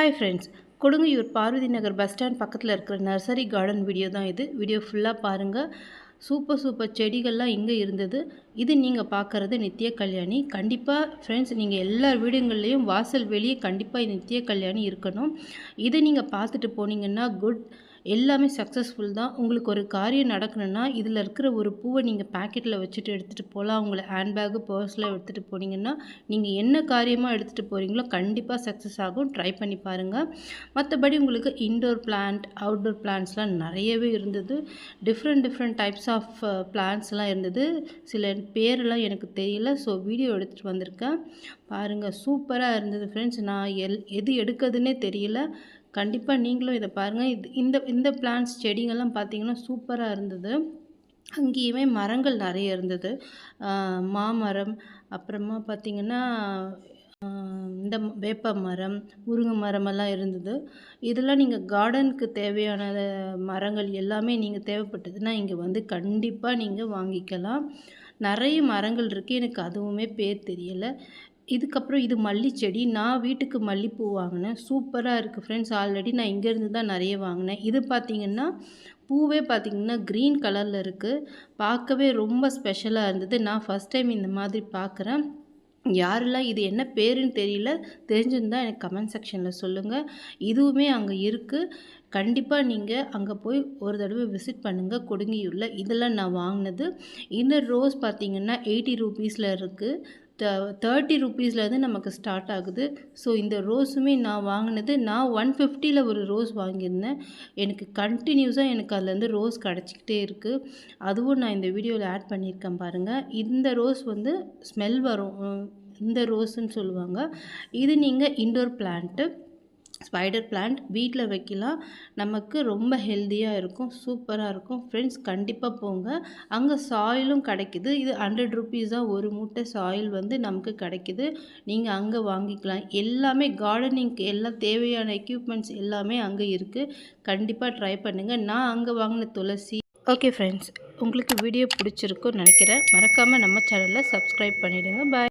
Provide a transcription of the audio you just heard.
Hi friends, Kodungaiyur Parvati நகர் bus stand பக்கத்தில் இருக்கிற nursery garden video தான் இது. வீடியோ ஃபுல்லாக பாருங்கள். சூப்பர் செடிகள்லாம் இங்கே இருந்தது. இது நீங்கள் பார்க்குறது நித்திய கல்யாணி. கண்டிப்பாக ஃப்ரெண்ட்ஸ், நீங்கள் எல்லா வீடுங்கள்லேயும் வாசல் வெளியே கண்டிப்பாக நித்திய கல்யாணி இருக்கணும். இதை நீங்கள் பார்த்துட்டு போனீங்கன்னா குட், எல்லாமே சக்ஸஸ்ஃபுல் தான். உங்களுக்கு ஒரு காரியம் நடக்கணும்னா இதில் இருக்கிற ஒரு பூவை நீங்கள் பேக்கெட்டில் வச்சுட்டு எடுத்துகிட்டு போகலாம். உங்களை ஹேண்ட்பேக்கு பர்ஸில் எடுத்துகிட்டு போனீங்கன்னா நீங்கள் என்ன காரியமாக எடுத்துகிட்டு போகிறீங்களோ கண்டிப்பாக சக்ஸஸ் ஆகும். ட்ரை பண்ணி பாருங்கள். மற்றபடி உங்களுக்கு இன்டோர் பிளான்ட், அவுட்டோர் பிளான்ட்ஸ்லாம் நிறையவே இருந்தது. டிஃப்ரெண்ட் டைப்ஸ் ஆஃப் பிளான்ட்ஸ்லாம் இருந்தது. சில பேரெல்லாம் எனக்கு தெரியல. ஸோ வீடியோ எடுத்துகிட்டு வந்திருக்கேன். பாருங்கள், சூப்பராக இருந்தது ஃப்ரெண்ட்ஸ். நான் எது எடுக்கிறதுனே தெரியல. கண்டிப்பாக நீங்களும் இதை பாருங்கள். இந்த பிளான்ட்ஸ் செடிங்கள்லாம் பார்த்தீங்கன்னா சூப்பராக இருந்தது. அங்கேயுமே மரங்கள் நிறைய இருந்தது. மாமரம், அப்புறமா பார்த்திங்கன்னா இந்த வேப்ப மரம், முருங்கை மரமெல்லாம் இருந்தது. இதெல்லாம் நீங்கள் கார்டனுக்கு தேவையான மரங்கள் எல்லாமே நீங்கள் தேவைப்பட்டதுன்னா இங்கே வந்து கண்டிப்பாக நீங்கள் வாங்கிக்கலாம். நிறைய மரங்கள் இருக்குது. எனக்கு அதுவுமே பேர் தெரியலை. இதுக்கப்புறம் இது மல்லிச்செடி. நான் வீட்டுக்கு மல்லிப்பூ வாங்கினேன். சூப்பராக இருக்குது ஃப்ரெண்ட்ஸ். ஆல்ரெடி நான் இங்கேருந்து தான் நிறைய வாங்கினேன். இது பார்த்திங்கன்னா பூவே பார்த்திங்கன்னா க்ரீன் கலரில் இருக்குது. பார்க்கவே ரொம்ப ஸ்பெஷலாக இருந்தது. நான் ஃபஸ்ட் டைம் இந்த மாதிரி பார்க்குறேன். யாரெல்லாம் இது என்ன பேருன்னு தெரியல, தெரிஞ்சிருந்தால் எனக்கு கமெண்ட் செக்ஷனில் சொல்லுங்கள். இதுவுமே அங்கே இருக்குது. கண்டிப்பாக நீங்கள் அங்கே போய் ஒரு தடவை விசிட் பண்ணுங்கள். கொடுங்கையூரில் இதெல்லாம் நான் வாங்கினது. இந்த ரோஸ் பார்த்திங்கன்னா 80 ரூபீஸில் இருக்குது. 30 ரூபீஸ்லேருந்து நமக்கு ஸ்டார்ட் ஆகுது. ஸோ இந்த ரோஸுமே நான் வாங்கினது, நான் 150ல் ஒரு ரோஸ் வாங்கியிருந்தேன். எனக்கு கண்டினியூஸாக எனக்கு அதுலேருந்து ரோஸ் கிடச்சிக்கிட்டே இருக்குது. அதுவும் நான் இந்த வீடியோவில் ஆட் பண்ணியிருக்கேன் பாருங்கள். இந்த ரோஸ் வந்து ஸ்மெல் வரும், இந்த ரோஸுன்னு சொல்லுவாங்க. இது நீங்கள் இன்டோர் பிளான்ட்டு, ஸ்பைடர் பிளான்ட் வீட்டில் வைக்கலாம். நமக்கு ரொம்ப ஹெல்த்தியாக இருக்கும், சூப்பராக இருக்கும் ஃப்ரெண்ட்ஸ். கண்டிப்பாக போங்க. அங்கே சாயிலும் கிடைக்கிது. இது 100 ரூபீஸ் தான் ஒரு மூட்டை சாயில் வந்து நமக்கு கிடைக்கிது. நீங்கள் அங்கே வாங்கிக்கலாம். எல்லாமே கார்டனிங்க்கு எல்லாம் தேவையான எக்யூப்மெண்ட்ஸ் எல்லாமே அங்கே இருக்குது. கண்டிப்பாக ட்ரை பண்ணுங்கள். நான் அங்கே வாங்கின துளசி. ஓகே ஃப்ரெண்ட்ஸ், உங்களுக்கு வீடியோ பிடிச்சிருக்குன்னு நினைக்கிறேன். மறக்காமல் நம்ம சேனலை சப்ஸ்கிரைப் பண்ணிவிடுங்க. பாய்.